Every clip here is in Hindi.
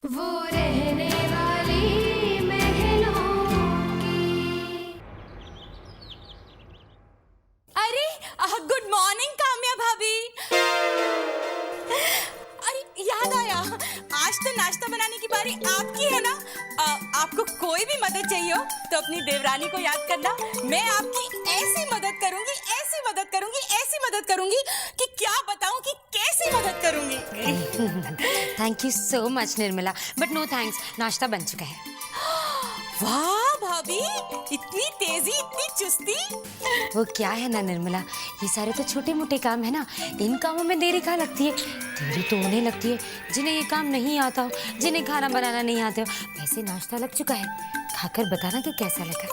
वो रहने वाली महलों की। अरे गुड मॉर्निंग काम्या भाभी। अरे याद आया, आज तो नाश्ता बनाने की बारी आपकी है ना। आपको कोई भी मदद चाहिए हो तो अपनी देवरानी को याद करना। मैं आपकी ऐसी मदद करूंगी, ऐसी मदद करूंगी, ऐसी मदद करूंगी कि क्या बताऊं कि कैसी मदद करूंगी। Thank you so much Nirmala, but no thanks, नाश्ता बन चुका है। वाह भाभी, इतनी तेजी, इतनी चुस्ती। वो क्या है ना निर्मला, ये सारे तो छोटे मोटे काम है ना, इन कामों में देरी कहाँ लगती है। देरी तो उन्हें लगती है जिन्हें ये काम नहीं आता हो, जिन्हें खाना बनाना नहीं आता हो। वैसे नाश्ता लग चुका है, खाकर बताना कि कैसा लगा।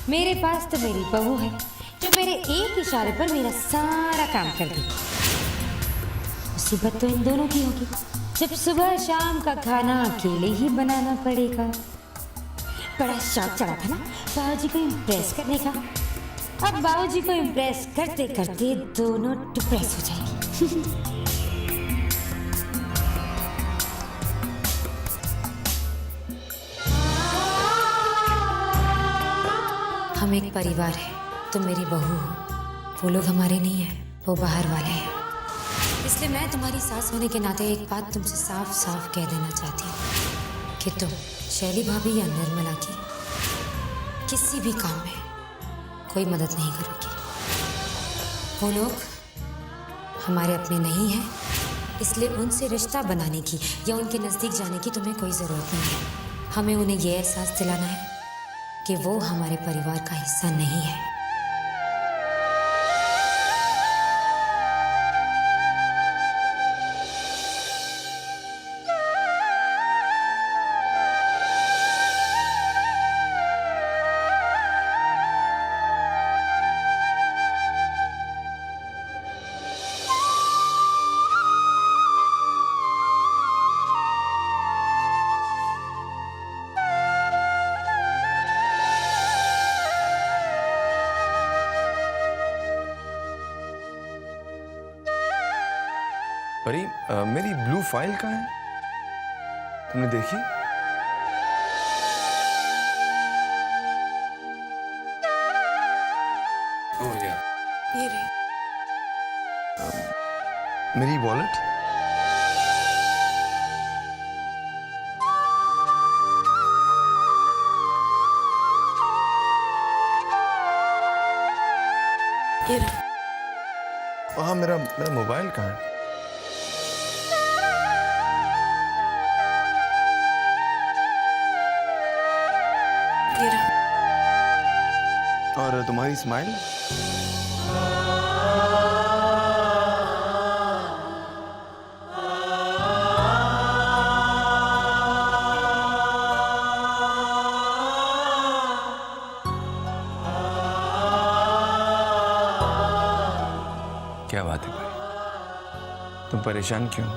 मेरे पास तो मेरी बहू है जो मेरे एक इशारे पर मेरा सारा काम कर देगी। मुसीबत तो इन दोनों की होगी जब सुबह शाम का खाना अकेले ही बनाना पड़ेगा। बड़ा शौक चढ़ा था ना बाबूजी को इम्प्रेस करने का। अब बाबूजी को इम्प्रेस करते करते दोनों डिप्रेस हो जाएंगे। हम एक परिवार है, तुम मेरी बहू हो। वो लोग हमारे नहीं है, वो बाहर वाले हैं। इसलिए मैं तुम्हारी सास होने के नाते एक बात तुमसे साफ साफ कह देना चाहती हूँ कि तुम शैली भाभी या निर्मला की किसी भी काम में कोई मदद नहीं करोगी। वो लोग हमारे अपने नहीं हैं, इसलिए उनसे रिश्ता बनाने की या उनके नज़दीक जाने की तुम्हें कोई ज़रूरत नहीं है। हमें उन्हें यह एहसास दिलाना है कि वो हमारे परिवार का हिस्सा नहीं है। परी, मेरी ब्लू फाइल कहाँ है? तुमने देखी? ओह या, ये रही। मेरी वॉलेट? ये रहा। हाँ, मेरा मोबाइल कहाँ है? ये रहा। और तुम्हारी स्माइल? क्या बात है भाई, तुम परेशान क्यों?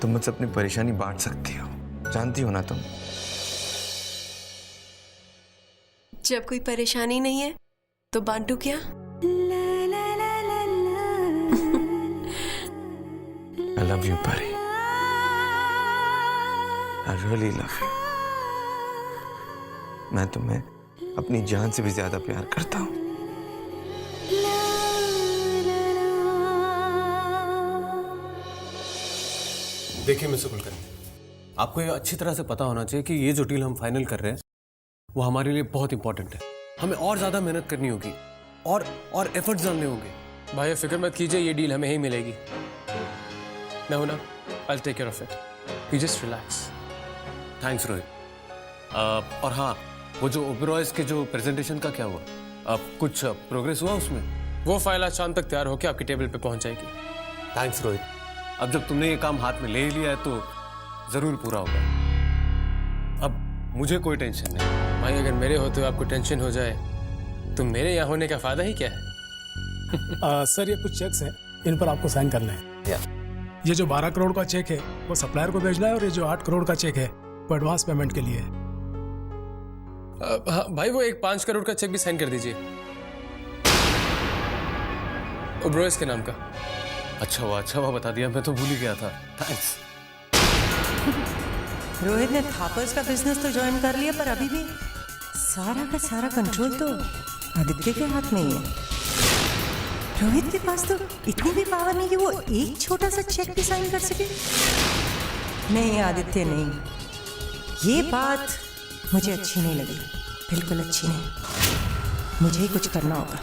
तुम मुझसे अपनी परेशानी बांट सकती हो, जानती हो ना तुम। जब कोई परेशानी नहीं है तो बांटू क्या? I love you, Pari. I really love you. मैं तुम्हें अपनी जान से भी ज्यादा प्यार करता हूँ। देखिए मिस्टर कुलकर्णी, आपको ये अच्छी तरह से पता होना चाहिए कि ये जो डील हम फाइनल कर रहे हैं वो हमारे लिए बहुत इंपॉर्टेंट है। हमें और ज्यादा मेहनत करनी होगी और एफर्ट्स डालने होंगे। भाई फिक्र मत कीजिए, ये डील हमें ही मिलेगी। मैं हूं ना, I take care of it, you just relax. Thanks Rohit. और हाँ, वो जो ओबेरॉयज के जो प्रेजेंटेशन का क्या हुआ? कुछ प्रोग्रेस हुआ उसमें? वो फाइल आज शाम तक तैयार होकर आपकी टेबल पे पहुंच जाएगी। थैंक्स रोहित। अब जब तुमने ये काम हाथ में ले लिया है तो जरूर पूरा होगा। अब मुझे कोई टेंशन नहीं। भाई अगर मेरे होते हुए आपको टेंशन हो जाए तो मेरे यहाँ होने का फायदा ही क्या है? सर ये कुछ चेक्स हैं, इन पर आपको साइन करना है। ये जो 12 करोड़ का चेक है वो सप्लायर को भेजना है और ये जो 8 करोड़ का चेक है वो एडवांस पेमेंट के लिए है। हाँ भाई, वो एक 5 करोड़ का चेक भी साइन कर दीजिए। ओब्रोइस के नाम का। अच्छा हुआ बता दिया, मैं तो भूल ही गया था। थैंक्स। रोहित ने थापर्स का बिजनेस तो ज्वाइन कर लिया, पर अभी भी सारा का सारा कंट्रोल तो आदित्य के हाथ में ही है। रोहित के पास तो इतनी भी पावर नहीं कि वो एक छोटा सा चेक भी साइन कर सके। नहीं आदित्य, नहीं, ये बात मुझे अच्छी नहीं लगी, बिल्कुल अच्छी नहीं। मुझे ही कुछ करना होगा।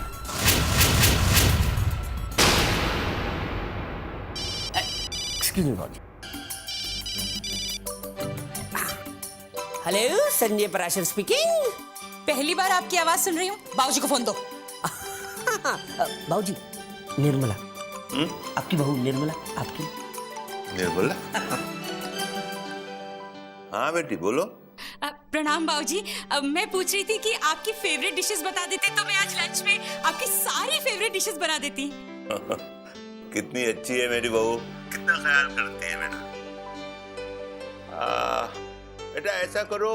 एक्सक्यूज मी भाजी। Hello, Sanjay Parashar speaking. पहली बार आपकी आवाज सुन रही हूँ। बाबूजी को फोन दो। बाबूजी, निर्मला। आपकी बहू निर्मला। आपकी निर्मला? हाँ बेटी बोलो। प्रणाम बाबूजी। मैं पूछ रही थी कि आपकी फेवरेट डिशेस बता देते तो मैं आज लंच में आपकी सारी फेवरेट डिशेस बना देती। कितनी अच्छी है मेरी बहू, कितना ख्याल करती है बेटा। बेटा ऐसा करो,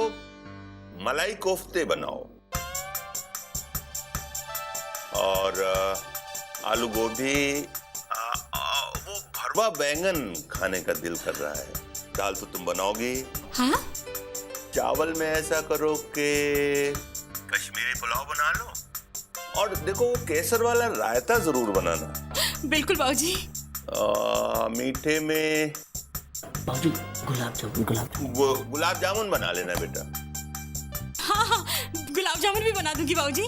मलाई कोफ्ते बनाओ और आलू गोभी, वो भरवा बैंगन खाने का दिल कर रहा है। दाल तो तुम बनाओगी। हाँ? चावल में ऐसा करो कि कश्मीरी पुलाव बना लो, और देखो वो केसर वाला रायता जरूर बनाना। बिल्कुल बाबूजी। मीठे में बाबूजी गुलाब जामुन बना लेना बेटा। हाँ, गुलाब जामुन भी बना दूंगी बाबूजी।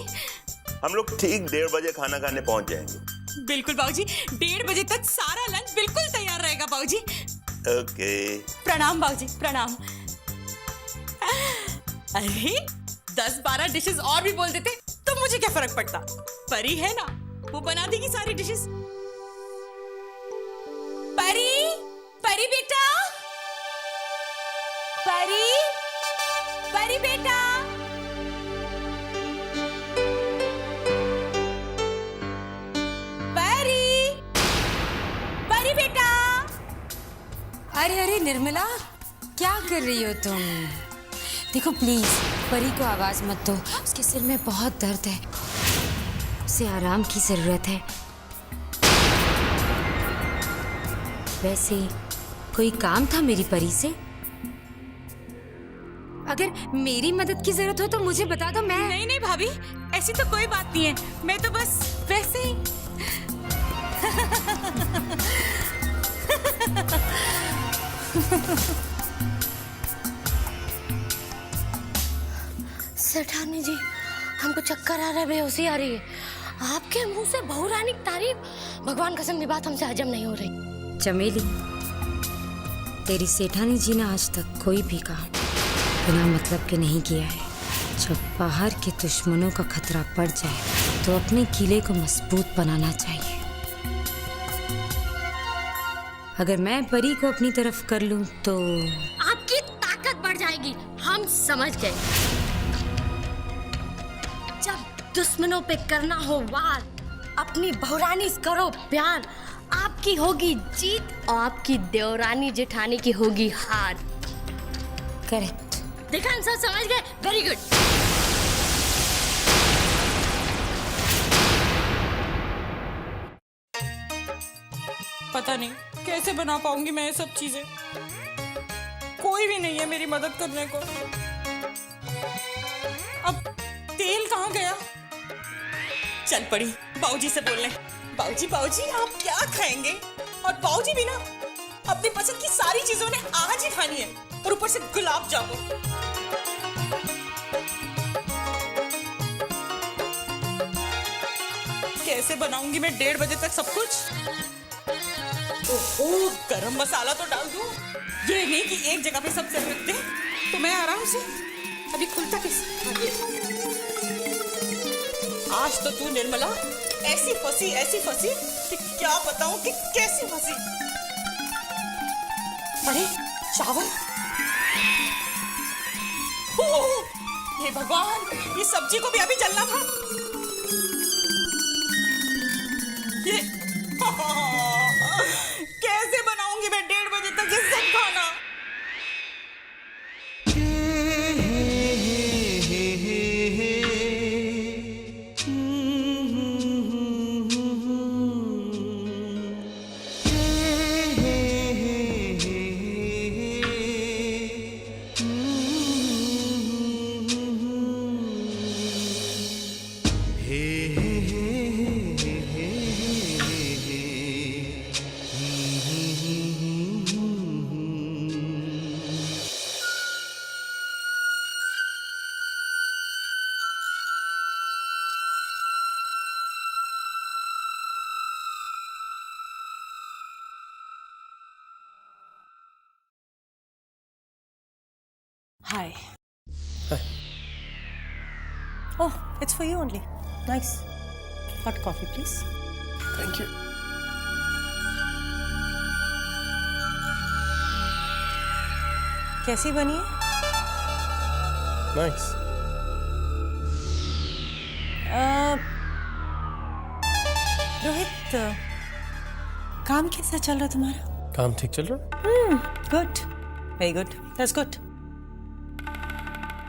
हम लोग ठीक 1:30 बजे खाना खाने पहुंच जाएंगे। बिल्कुल बाबूजी, 1:30 बजे तक सारा लंच बिल्कुल तैयार रहेगा बाबूजी। ओके। प्रणाम बाबूजी, प्रणाम। अरे 10-12 डिशेस और भी बोल देते तो मुझे क्या फर्क पड़ता। परी है ना, वो बना देगी सारी डिशेस। परी बेटा, परी बेटा। परी बेटा। अरे निर्मला, क्या कर रही हो तुम? देखो प्लीज, परी को आवाज मत दो, उसके सिर में बहुत दर्द है, उसे आराम की जरूरत है। वैसे कोई काम था मेरी परी से? अगर मेरी मदद की जरूरत हो तो मुझे बता दो। मैं नहीं भाभी, ऐसी तो कोई बात नहीं है। मैं तो बस वैसे ही। सेठानी जी, हमको चक्कर आ रहा है, बेहोशी आ रही है। आपके मुंह से बहुरानी की तारीफ, भगवान कसम की बात हमसे हजम नहीं हो रही। चमेली, तेरी सेठानी जी ने आज तक कोई भी काम बिना मतलब के नहीं किया है। जब बाहर के दुश्मनों का खतरा पड़ जाए तो अपने किले को मजबूत बनाना चाहिए। अगर मैं परी को अपनी तरफ कर लूं तो आपकी ताकत बढ़ जाएगी, हम समझ गए। जब दुश्मनों पे करना हो वार, अपनी बहुरानी से करो प्यार। आपकी होगी जीत और आपकी देवरानी जेठानी की होगी हार। करेक्ट। देखा, हम सब समझ गए। Very good. पता नहीं कैसे बना पाऊंगी मैं ये सब चीजें। कोई भी नहीं है मेरी मदद करने को। अब तेल कहाँ गया? चल पड़ी बाबूजी से बोलने। बाबूजी आप क्या खाएंगे? और बाबूजी भी ना अपनी पसंद की सारी चीजों ने आज ही खानी है, और ऊपर से गुलाब जामुन। कैसे बनाऊंगी मैं 1:30 बजे तक सब कुछ? ओह, गरम मसाला तो डाल दूं। ये नहीं कि एक जगह पे सब चल रखते तो मैं आराम से। अभी खुलता कैसे? आज तो तू निर्मला ऐसी फंसी कि क्या बताऊं कि कैसी फंसी। अरे चावल, ओह हे भगवान, ये सब्जी को भी अभी जलना था। ये कैसे बनाऊंगी मैं 1:30 बजे तक ये सब खाना? Hi. Oh, it's for you only. Nice. Hot coffee, please. Thank you. कैसी बनी है? Nice. रोहित, काम कैसा चल रहा तुम्हारा? काम ठीक चल रहा है? Good, very good, that's good.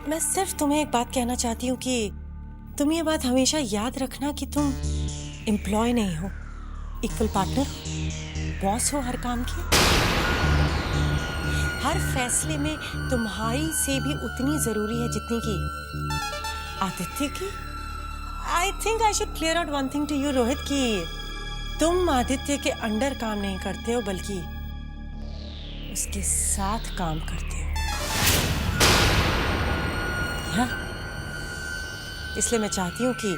मैं सिर्फ तुम्हें एक बात कहना चाहती हूँ कि तुम ये बात हमेशा याद रखना कि तुम एम्प्लॉय नहीं हो, इक्वल पार्टनर हो, बॉस हो हर काम के। हर फैसले में तुम्हारी से भी उतनी जरूरी है जितनी की आदित्य की। I think I should clear out one thing to you Rohit, कि तुम आदित्य के अंडर काम नहीं करते हो बल्कि उसके साथ काम करते हो। हाँ? इसलिए मैं चाहती हूँ कि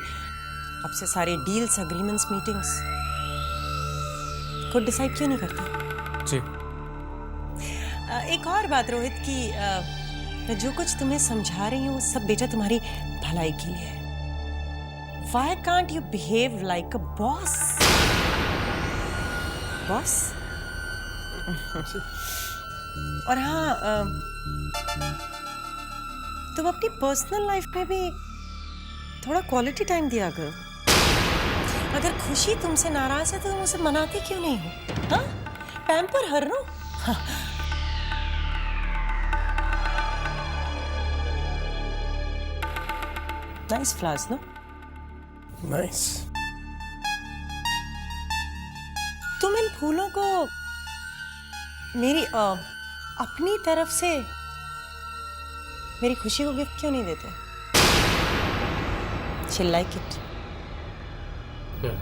अब से सारे डील्स, एग्रीमेंट्स, मीटिंग्स खुद डिसाइड क्यों नहीं करते? जी। एक और बात रोहित, कि मैं जो कुछ तुम्हें समझा रही हूँ वो सब बेटा तुम्हारी भलाई के लिए है। Why can't you behave like a boss? Boss? और हाँ, तुम अपनी पर्सनल लाइफ में भी थोड़ा क्वालिटी टाइम दिया करो। अगर खुशी तुमसे नाराज है तो तुम उसे मनाती क्यों नहीं हो? हाँ? Pamper her no? Nice flowers, no? Nice. तुम इन फूलों को मेरी अपनी तरफ से मेरी खुशी को गिफ्ट क्यों नहीं देते? She'll like it. Yeah.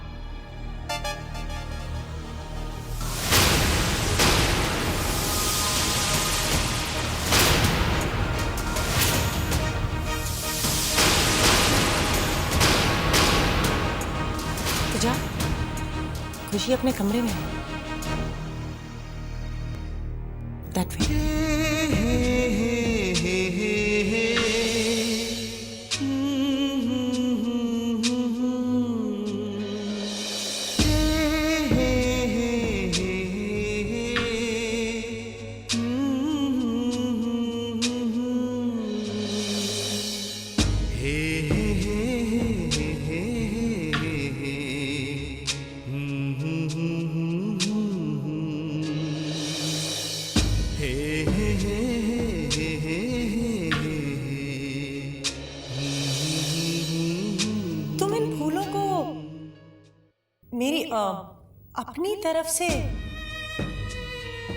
तो जा, खुशी अपने कमरे में है। That way. तुम इन फूलों को मेरी अपनी तरफ से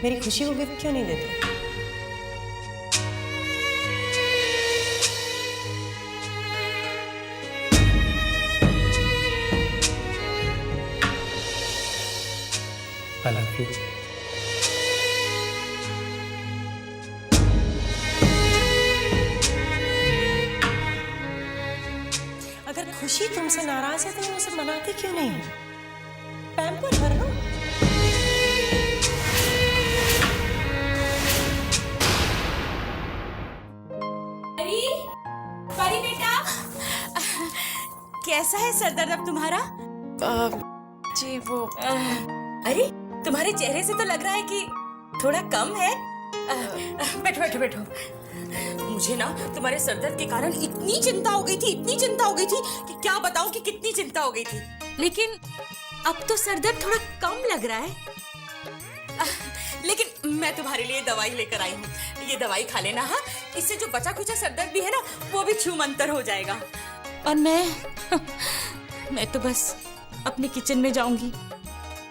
मेरी खुशी को गिफ्ट क्यों नहीं देते? I love you. अगर खुशी तुमसे नाराज है तो तुम उसे मनाती क्यों नहीं हो? पैम्पर भर लो। परी बेटा, कैसा है सर दर्द अब तुम्हारा? जी वो अरे तुम्हारे चेहरे से तो लग रहा है कि थोड़ा कम है। बैठो बैठो बैठो। मुझे ना तुम्हारे सरदर्द के कारण इतनी चिंता हो गई थी कि क्या बताऊं कि कितनी चिंता हो गई थी। लेकिन अब तो सरदर्द थोड़ा कम लग रहा है। लेकिन मैं तुम्हारे लिए दवाई लेकर आई हूँ। ये दवाई खा लेना। हाँ, इससे जो बचा खुचा सरदर्द भी है ना, वो भी छूमंतर हो जाएगा। और मैं तो बस अपने किचन में जाऊंगी।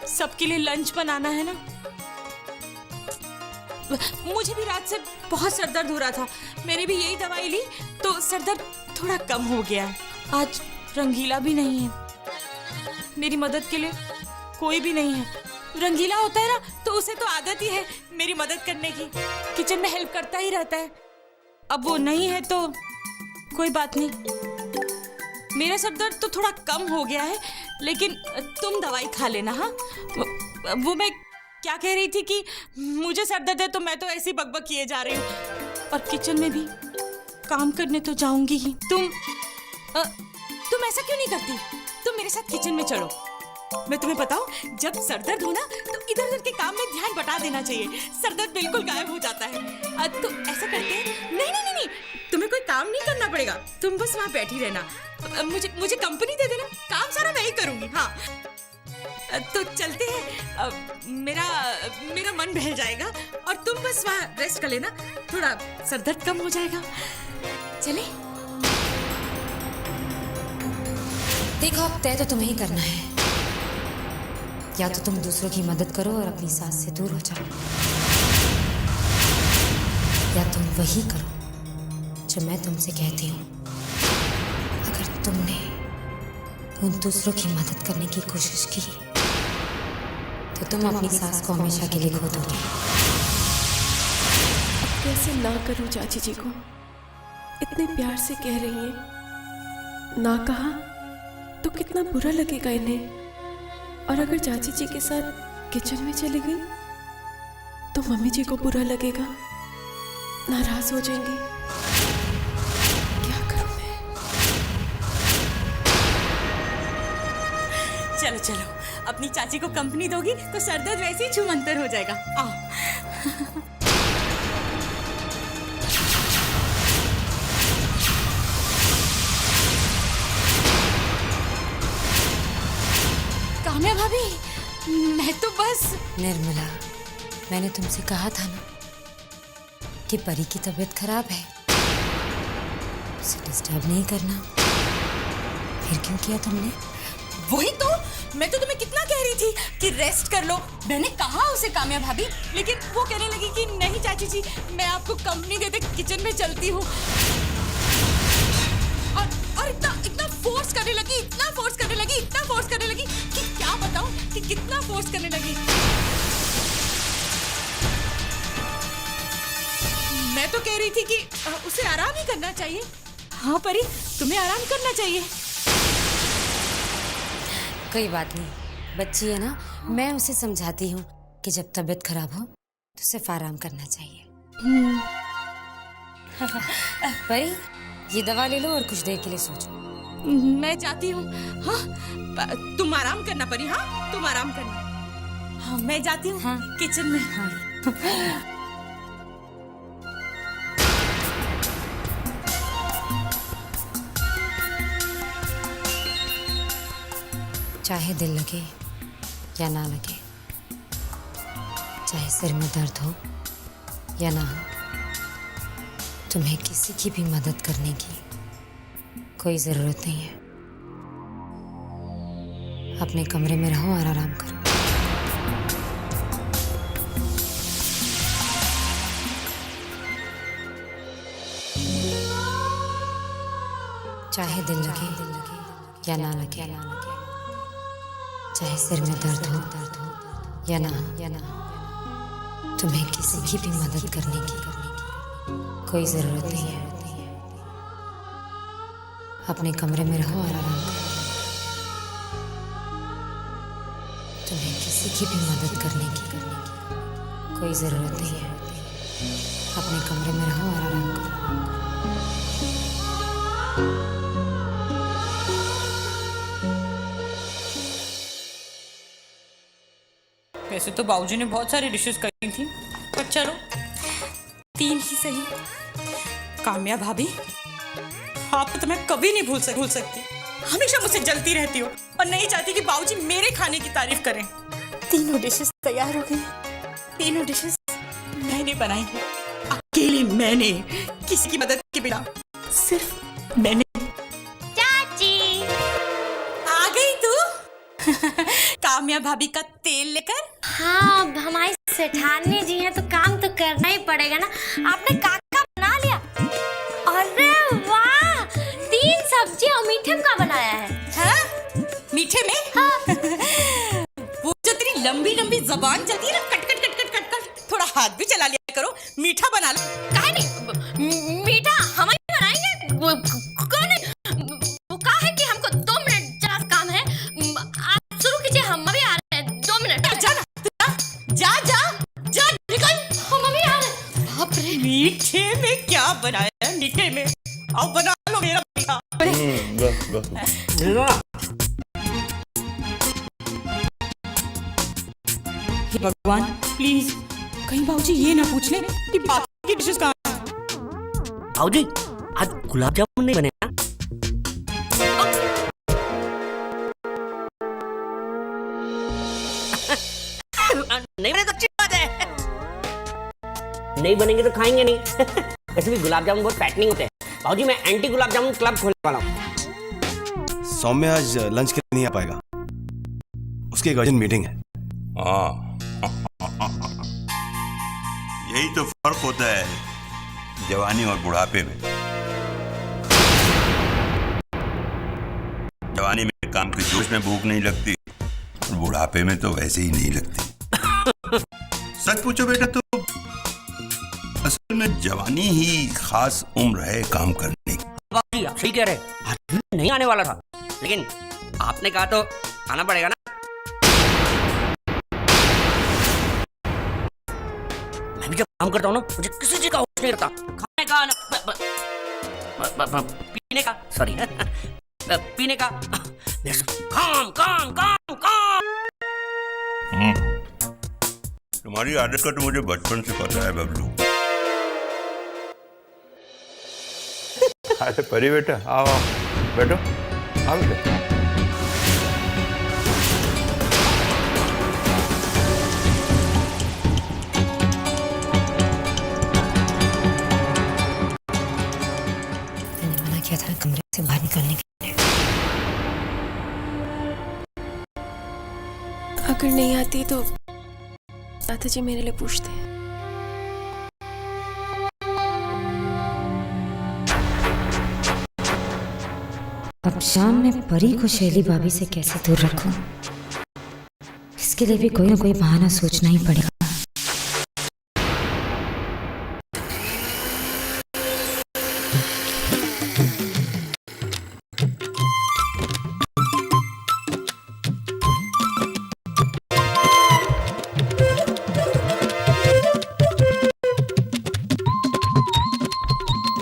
सबके लिए लंच बनाना है ना। मुझे भी रात से बहुत सरदर्द हो रहा था। मैंने भी यही दवाई ली तो सरदर्द थोड़ा कम हो गया है। आज रंगीला भी नहीं है, मेरी मदद के लिए कोई भी नहीं है। रंगीला होता है ना तो उसे तो आदत ही है मेरी मदद करने की, किचन में हेल्प करता ही रहता है। अब वो नहीं है तो कोई बात नहीं। मेरा सरदर्द तो थोड़ा कम हो गया है, लेकिन तुम दवाई खा लेना। हाँ, वो मैं क्या कह रही थी कि मुझे सरदर्द है तो मैं तो ऐसी बकबक किए जा रही हूँ। और किचन में भी काम करने तो जाऊंगी ही। तुम ऐसा क्यों नहीं करती? तुम मेरे साथ किचन में चलो। मैं तुम्हें बताऊं, जब सरदर्द हो ना तो इधर उधर के काम में ध्यान बटा देना चाहिए, सरदर्द बिल्कुल गायब हो जाता है। तो ऐसा करते हैं। नहीं, तुम्हें कोई काम नहीं करना पड़ेगा, तुम बस वहाँ बैठी रहना। मुझे कंपनी दे देना, काम सारा मैं ही करूंगी। हाँ तो चलते हैं। मेरा मन बहल जाएगा और तुम बस वहाँ रेस्ट कर लेना, थोड़ा सरदर्द कम हो जाएगा। चले? देखो, अब तय तो तुम्हें ही करना है। या तो तुम दूसरों की मदद करो और अपनी सास से दूर हो जाओ, या तुम वही करो जो मैं तुमसे कहती हूँ। अगर तुमने उन दूसरों की मदद करने की कोशिश की तो तुम अपनी सास को हमेशा के लिए खो दोगे। कैसे ना करूं चाची जी को? इतने प्यार से कह रही हैं, ना कहा तो कितना बुरा लगेगा इन्हें। और अगर चाची जी के साथ किचन में चली गई तो मम्मी जी को बुरा लगेगा, नाराज हो जाएंगी। क्या करूं मैं? चलो, अपनी चाची को कंपनी दोगी तो सरदर्द वैसे ही छूमंतर हो जाएगा। आओ। काम्या भाभी, मैं तो बस। निर्मला, मैंने तुमसे कहा था ना कि परी की तबीयत खराब है, उसे डिस्टर्ब नहीं करना। फिर क्यों किया तुमने? वही तो, मैं तो तुम्हें कितना कह रही थी कि रेस्ट कर लो। मैंने कहा उसे काम्या भाभी, लेकिन वो कहने लगी कि नहीं चाची जी, मैं आपको कंपनी देते किचन में चलती हूँ। और इतना फोर्स करने लगी कि क्या बताऊं कि कितना फोर्स करने लगी। मैं तो कह रही थी कि उसे आराम ही करना चाहिए। हाँ परी, तुम्हें आराम करना चाहिए। कोई बात नहीं, बच्ची है ना, मैं उसे समझाती हूँ कि जब तबीयत खराब हो तो सिर्फ आराम करना चाहिए। परी, ये दवा ले लो और कुछ देर के लिए सो जाओ। मैं जाती हूँ। हाँ, तुम आराम करना परी। हाँ, तुम आराम करना। हाँ, मैं जाती हूँ। हाँ, किचन में। हाँ। चाहे दिल लगे या ना लगे, चाहे सिर में दर्द हो या ना हो, तुम्हें किसी की भी मदद करने की कोई जरूरत नहीं है। अपने कमरे में रहो और आराम करो। चाहे दिल लगे या ना लगे, चाहे सिर में दर्द हो या ना हो, तुम्हें किसी की भी मदद करने की कोई जरूरत नहीं है। अपने कमरे में रहो और आराम करो। तुम्हें किसी की भी मदद करने की कोई जरूरत नहीं है। अपने कमरे में रहो और आराम करो। वैसे तो बाबूजी ने बहुत सारी डिशेस करी थी, पर चलो 3 ही सही। काम्या भाभी, आप तो मैं कभी नहीं भूल सकती। हमेशा मुझसे जलती रहती हो और नहीं चाहती कि बाबूजी मेरे खाने की तारीफ करें। 3 डिशेस तैयार हो गई। 3 डिशेस मैंने बनाई है, अकेली मैंने, किसी की मदद के बिना, सिर्फ मैंने। चाची, आ गई तू? काम्या भाभी का तेल लेकर। हाँ, हमारी सेठानी जी हैं तो काम तो करना ही पड़ेगा ना। आपने काका बना लिया? अरे वाह, 3 सब्जी और मीठे में का बनाया है? हाँ? मीठे में? हाँ। वो जो तेरी लंबी लंबी जबान चलती है ना, cut cut cut cut cut cut, थोड़ा हाथ भी चला लिया करो, मीठा बना लो। काहे नहीं, मीठा हम ही बनाएंगे। कौन है? वो कहा है कि हमको 2 मिनट जरा काम है, आप शुरू कीजिए, हम अभी आ रहे हैं। 2 मिनट। जा निकल। हम अभी आ रहे हैं। बाप रे, मीठे में क्या बनाया है? मीठे में आओ बना लो मेरा भैया। हे भगवान प्लीज कहीं बाबूजी ये ना पूछ ले कि बाकी की डिशेस कहाँ हैं। भाऊजी आज गुलाब जामुन नहीं बने ना? नहीं बने तो अच्छी बात है। नहीं बनेंगे तो खाएंगे नहीं। वैसे भी गुलाब जामुन बहुत फैटनिंग होते हैं। भाऊजी मैं एंटी गुलाब जामुन क्लब खोलने वाला हूँ। सौम्य आज लंच के लिए नहीं आ पाएगा, उसकी एक अर्जेंट मीटिंग है। यही तो फर्क होता है जवानी और बुढ़ापे में। जवानी में काम के जोश में भूख नहीं लगती और बुढ़ापे में तो वैसे ही नहीं लगती। सच पूछो बेटा तो असल में जवानी ही खास उम्र है काम करने की। बाबूजी आप सही कह रहे हैं, आज नहीं आने वाला था लेकिन आपने कहा तो आना पड़ेगा ना। मैं भी जब काम करता हूँ ना मुझे किसी चीज का होश नहीं रहता। खाने का पीने का सॉरी पीने का काम काम काम काम। तुम्हारी आदत का तो मुझे बचपन से पता है बबलू। अरे परी बेटा आओ आओ बैठो आओ बेटा। मैंने मना किया था कमरे से बाहर निकलने के लिए। अगर नहीं आती तो दादाजी मेरे लिए पूछते हैं। अब शाम में परी को शैली भाभी से कैसे दूर रखूं? इसके लिए भी कोई ना कोई बहाना सोचना ही पड़ेगा।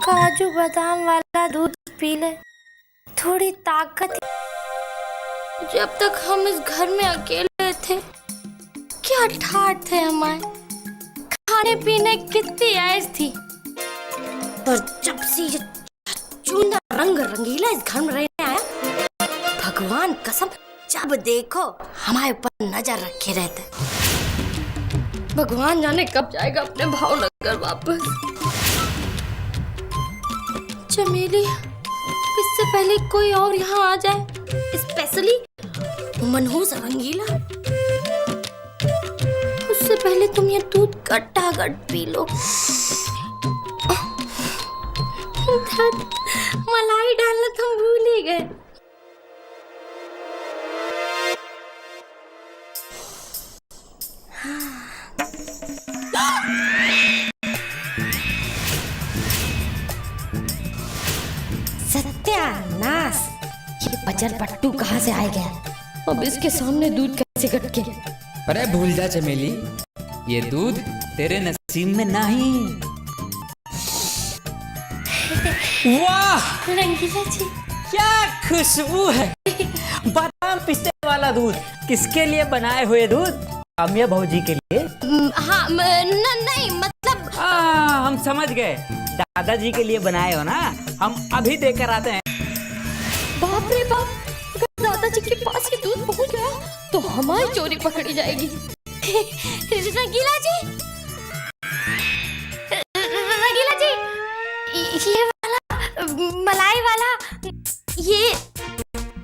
काजू बादाम वाला दूध पी ले, थोड़ी ताकत। जब तक हम इस घर में अकेले थे क्या ठाठ थे हमारे, खाने पीने कितनी ऐश थी। पर जब से ये चूना रंग रंगीला इस घर में रहने आया, भगवान कसम जब देखो हमारे ऊपर नजर रखे रहते। भगवान जाने कब जाएगा अपने भावनगर वापस। चमेली इससे पहले कोई और यहाँ आ जाए, स्पेशली मनहूस रंगीला, उससे पहले तुम ये दूध गट्टा-गट पी लो। मलाई डालना तुम भूल ही गए। सत्यानाश, ये बजर पट्टू कहाँ से आ गया? अब इसके सामने दूध कैसे गट के? अरे भूल जा चमेली, ये दूध तेरे नसीब में नहीं। वाह रंगीला जी, क्या खुशबू है। बादाम पिस्ते वाला दूध, किसके लिए बनाए हुए दूध? अमिया भौजी के लिए। हाँ नहीं मतलब हम समझ गए, दादाजी के लिए बनाए हो ना। हम अभी देकर आते हैं। बाप रे बाप, अगर दादाजी के पास ये दूध पहुंच गया तो हमारी चोरी पकड़ी जाएगी। रंगीला जी, रंगीला जी, ये वाला मलाई वाला, ये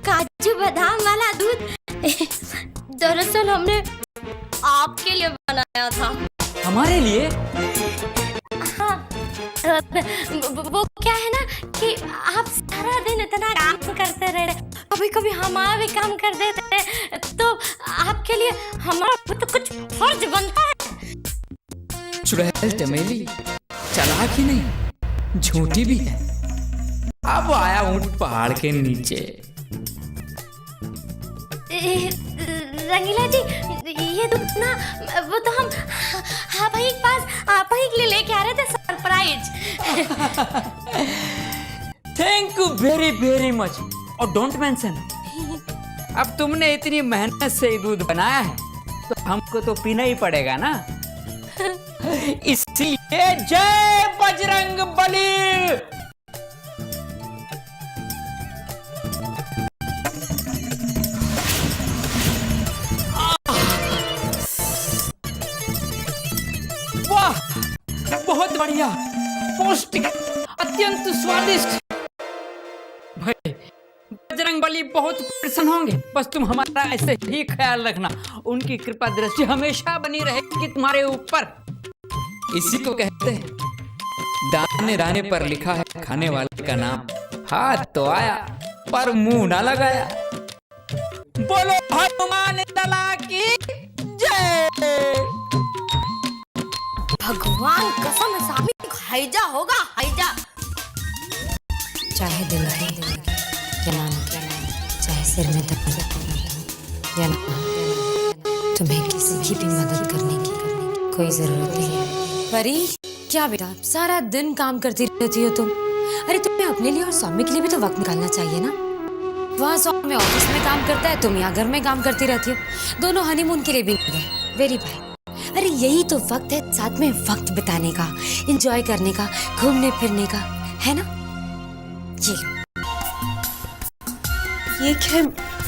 काजू बादाम वाला दूध दरअसल हमने आपके लिए बनाया था। हमारे लिए? हाँ, वो क्या है ना कि आप सारा दिन इतना काम करते रहे, कभी कभी हमारा भी काम कर देते हैं, तो आपके लिए हमारा तो कुछ फर्ज बनता है। चुड़ैल चमेली चालाक ही नहीं, झूठी भी है। अब आया ऊंट पहाड़ के नीचे। रंगीला जी, ये दूध ना वो तो हम आप ही के पास आप ही के लिए लेके आ रहे थे surprise. Thank you very very much. और डोंट मेंशन, अब तुमने इतनी मेहनत से ये दूध बनाया है तो हमको तो पीना ही पड़ेगा ना। इसलिए जय बजरंग बली। वाह, बहुत बढ़िया, पौष्टिक, अत्यंत स्वादिष्ट। भाई बजरंग बली बहुत प्रसन्न होंगे, बस तुम हमारा ऐसे ही ख्याल रखना। उनकी कृपा दृष्टि हमेशा बनी रहेगी तुम्हारे ऊपर। इसी को कहते हैं दाने दाने पर लिखा है खाने वाले का नाम। हाथ तो आया पर मुंह ना लगाया। बोलो हनुमान लला की जय। भगवान कसम सामी हाइजा होगा, हाइजा। चाहे दिल है जलाना, चाहे सिर में दर्द या ना, तुम्हें किसी की भी मदद करने की कोई जरूरत नहीं है। परी, क्या बेटा सारा दिन काम करती रहती हो तुम? अरे तुम्हें अपने लिए और स्वामी के लिए भी तो वक्त निकालना चाहिए ना। वहाँ स्वामी ऑफिस में काम करता है, तुम यहाँ घर में काम करती रहती हो। दोनों हनीमून के लिए भी गए, वेरी भाई। अरे यही तो वक्त है साथ में वक्त बिताने का, एंजॉय करने का, घूमने फिरने का, है ना? ये लो, ये क्या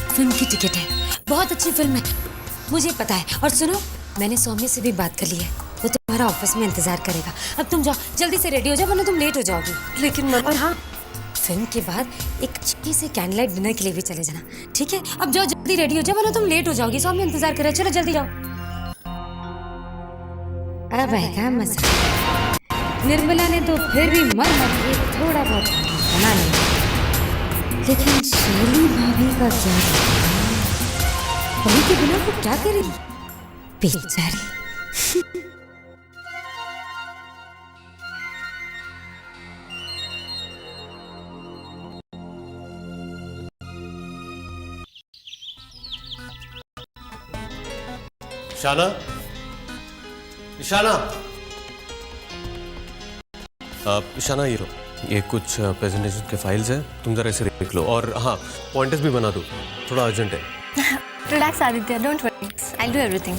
फिल्म की टिकट है, बहुत अच्छी फिल्म है, मुझे पता है। और सुनो, मैंने स्वामी से भी बात कर ली है, वो तुम्हारा ऑफिस में इंतजार करेगा। अब तुम जाओ, जल्दी से रेडी हो जाओ वरना तुम लेट हो जाओगी। लेकिन और हाँ, फिल्म के बाद एक अच्छी से कैंडल डिनर के लिए भी चले जाना, ठीक है? अब जाओ, जल्दी रेडी हो जाओ वरना तुम लेट हो जाओगी। स्वामी इंतजार कर रहे हैं, चलो जल्दी जाओ। अब है मजा। निर्मला ने तो फिर भी मर के थोड़ा बहुत बना लिया, लेकिन शैली भाभी का क्या? अभी के बिना वो क्या करेगी बेचारी। शाना, शाना, शाना, ये लो, ये कुछ प्रेजेंटेशन के फाइल्स हैं, तुम जरा इसे देख लो। और हाँ, पॉइंटर्स भी बना दो, थोड़ा अर्जेंट है। Relax Aditya, don't worry, I do everything.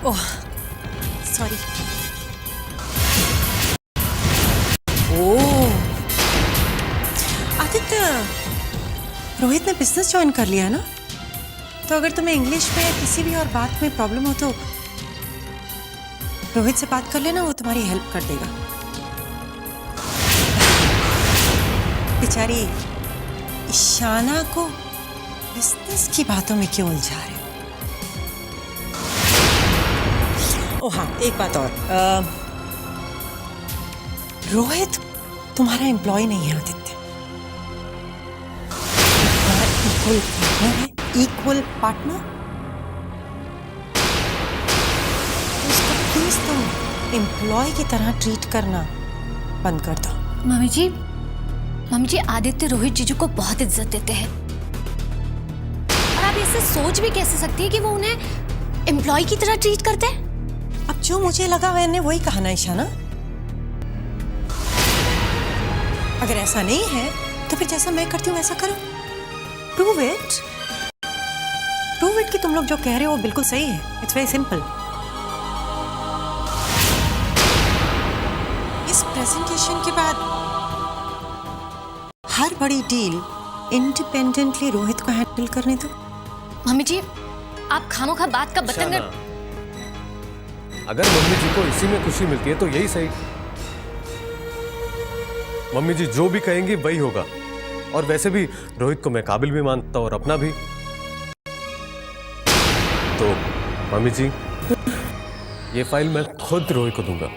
Oh sorry. Oh Aditya, Rohit ने बिजनेस ज्वाइन कर लिया ना, तो अगर तुम्हें इंग्लिश में या किसी भी और बात में प्रॉब्लम हो तो रोहित से बात कर लेना, वो तुम्हारी हेल्प कर देगा। बेचारी ईशाना को बिजनेस की बातों में क्यों उलझा रहे हो? ओह हाँ, एक बात और, रोहित तुम्हारा एम्प्लॉय नहीं है आदित्य, इक्वल पार्टनर है, इक्वल पार्टनर। उसको प्लीज तुम एम्प्लॉय की तरह ट्रीट करना बंद कर दो। मम्मी जी, आदित्य रोहित जीजू को बहुत इज्जत देते हैं, और आप ऐसे सोच भी कैसे सकती है कि वो उन्हें एम्प्लॉय की तरह ट्रीट करते हैं? अब जो मुझे लगा मैंने वही कहा ना ईशाना। अगर ऐसा नहीं है तो फिर जैसा मैं करती हूँ वैसा करो। प्रूव इट कि तुम लोग जो कह रहे हो वो बिल्कुल सही है। It's very simple. इस प्रेजेंटेशन के बाद हर बड़ी डील इंडिपेंडेंटली रोहित को हैंडल करने दो। मम्मी जी, आप खानों का बात का बतंगर। अगर मम्मी जी को इसी में खुशी मिलती है तो यही सही। मम्मी जी जो भी कहेंगी वही होगा, और वैसे भी रोहित को मैं काबिल भी मानता हूं और अपना भी। तो मम्मी जी, ये फाइल मैं खुद रोहित को दूंगा।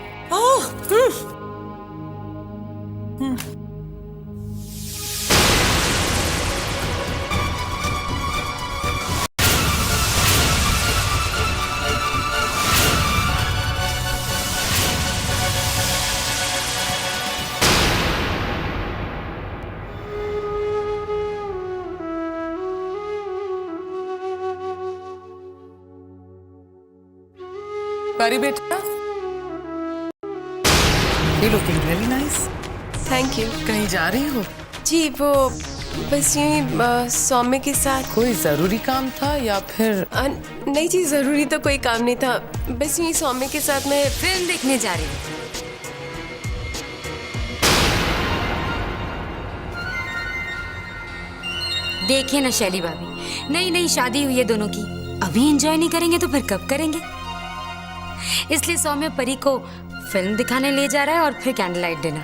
परी बेटा, you looking really nice. Thank you. कहीं जा रही हो? जी वो बस यूँ सौम्य के साथ। कोई जरूरी काम था या फिर? नहीं जी, जरूरी तो कोई काम नहीं था, बस यूँ सौम्य के साथ मैं फिल्म देखने जा रही हूँ। देखिए ना शैली भाभी, नई नई शादी हुई है दोनों की, अभी एंजॉय नहीं करेंगे तो फिर कब करेंगे? इसलिए सौम्य परी को फिल्म दिखाने ले जा रहा है और फिर कैंडल लाइट डिनर।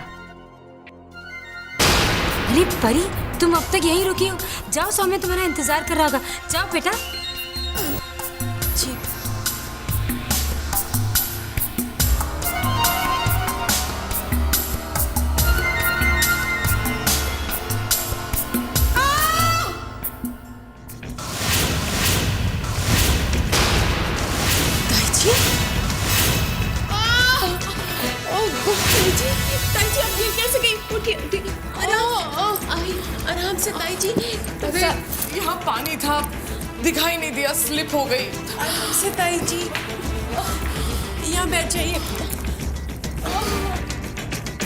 अरे परी, तुम अब तक यहीं रुकी हो, जाओ सौम्य तुम्हारा इंतजार कर रहा होगा, जाओ बेटा। जी आराम से ताई जी। अरे यहाँ पानी था, दिखाई नहीं दिया, स्लिप हो गई। आराम से ताई जी, यहाँ बैठ जाइए।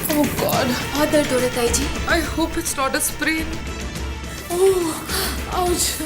ओह गॉड, बहुत दर्द हो रहा है ताई जी। I hope it's not a sprain. Oh ouch.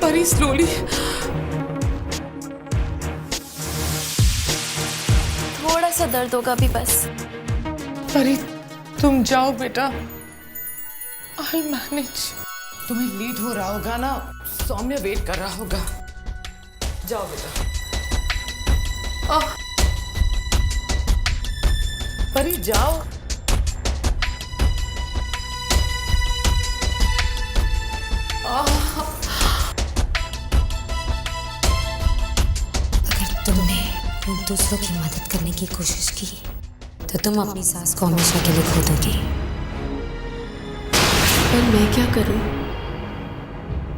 Pari slowly, थोड़ा सा दर्द होगा अभी बस। परी तुम जाओ बेटा, आई मैनेज। तुम्हें लेट हो रहा होगा ना, सौम्य वेट कर रहा होगा, जाओ बेटा। परी जाओ। अगर तुमने दूसरों की मदद करने की कोशिश की तो तुम अपनी सास को हमेशा के लिए खो दोगी। पर मैं क्या करूं?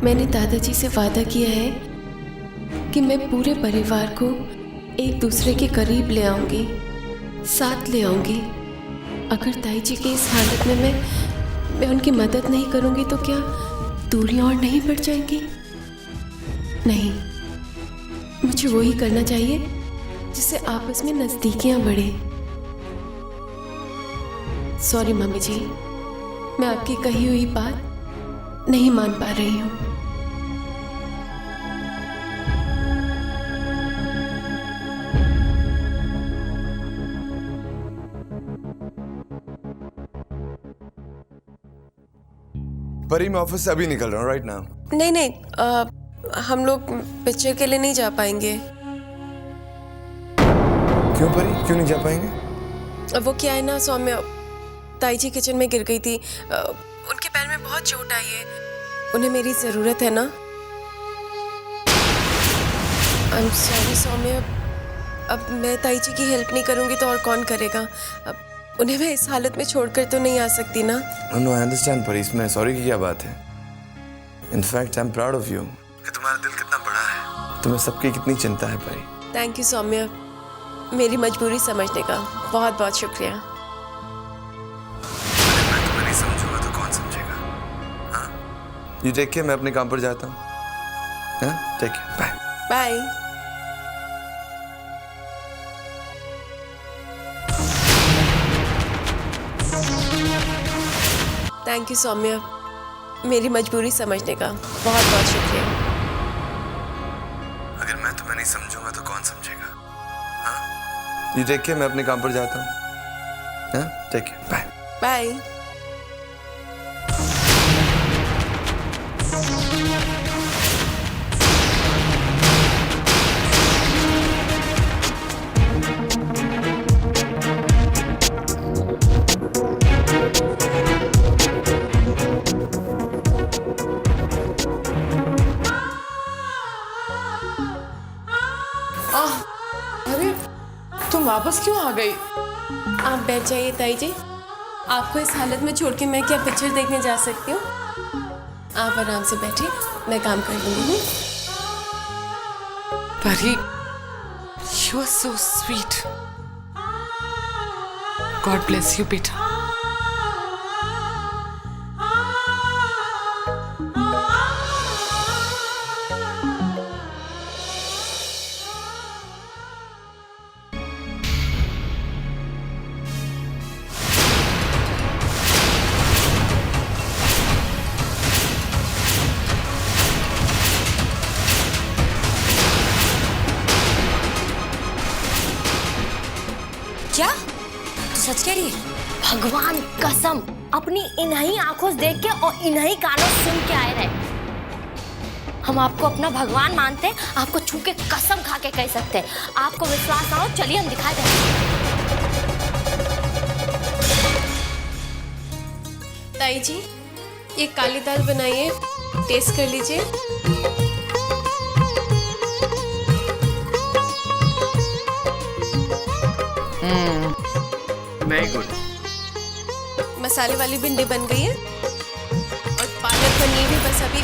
मैंने दादाजी से वादा किया है कि मैं पूरे परिवार को एक दूसरे के करीब ले आऊंगी, साथ ले आऊंगी। अगर ताई जी की इस हालत में मैं उनकी मदद नहीं करूंगी तो क्या दूरियां और नहीं बढ़ जाएंगी? नहीं, मुझे वही करना चाहिए जिससे आपस में नजदीकियां बढ़े। सॉरी मम्मी जी, मैं आपकी कही हुई बात नहीं मान पा रही हूँ। परी मैं ऑफिस से अभी निकल रहा हूँ राइट नाउ। नहीं नहीं, हम लोग पिक्चर के लिए नहीं जा पाएंगे। क्यों परी, क्यों नहीं जा पाएंगे? वो क्या है ना सौम्य, ताई जी किचन में गिर गई थी, उनके पैर में बहुत चोट आई है, उन्हें मेरी ज़रूरत है ना। आई एम सॉरी सौम्य, अब मैं ताई जी की हेल्प नहीं करूँगी तो और कौन करेगा? अब उन्हें मैं इस हालत में छोड़कर तो नहीं आ सकती ना। नो आई अंडरस्टैंड परी, इसमें सॉरी की क्या बात है। In fact I am proud of you कि तुम्हारा दिल कितना बड़ा है, तुम्हें सबकी कितनी चिंता है परी। थैंक यू सौम्य, मेरी मजबूरी समझने का बहुत बहुत शुक्रिया। मैं तुम्हें नहीं समझूंगा तो कौन समझेगा? हाँ, यू टेक केयर, मैं अपने काम पर जाता हूँ। हाँ, take care, bye bye. Thank you Saumya, मेरी मजबूरी समझने का बहुत बहुत शुक्रिया। अगर मैं तुम्हें नहीं समझूंगा तो कौन समझेगा? हाँ, यू टेक केयर, मैं अपने काम पर जाता हूँ। हाँ, टेक केयर, बाय बाय। अरे तुम वापस क्यों आ गई? आप बैठ जाइए ताई जी, आपको इस हालत में छोड़ के मैं क्या पिक्चर देखने जा सकती हूँ? आप आराम से बैठिए, मैं काम कर लूंगी। परी, you are so sweet. God bless you, बेटा। क्या तू सच कह रही है? भगवान कसम, अपनी इन्हीं आंखों से देख के और इन्हीं कानों से सुन के आए रहे। हम आपको अपना भगवान मानते हैं, आपको छू के कसम खा के कह सकते हैं। आपको विश्वास ना हो, चलिए हम दिखा दें। ताई जी, ये काली दाल बनाइए, टेस्ट कर लीजिए। Very good. मसाले वाली भिंडी बन गई है और पालक पनीर भी बस अभी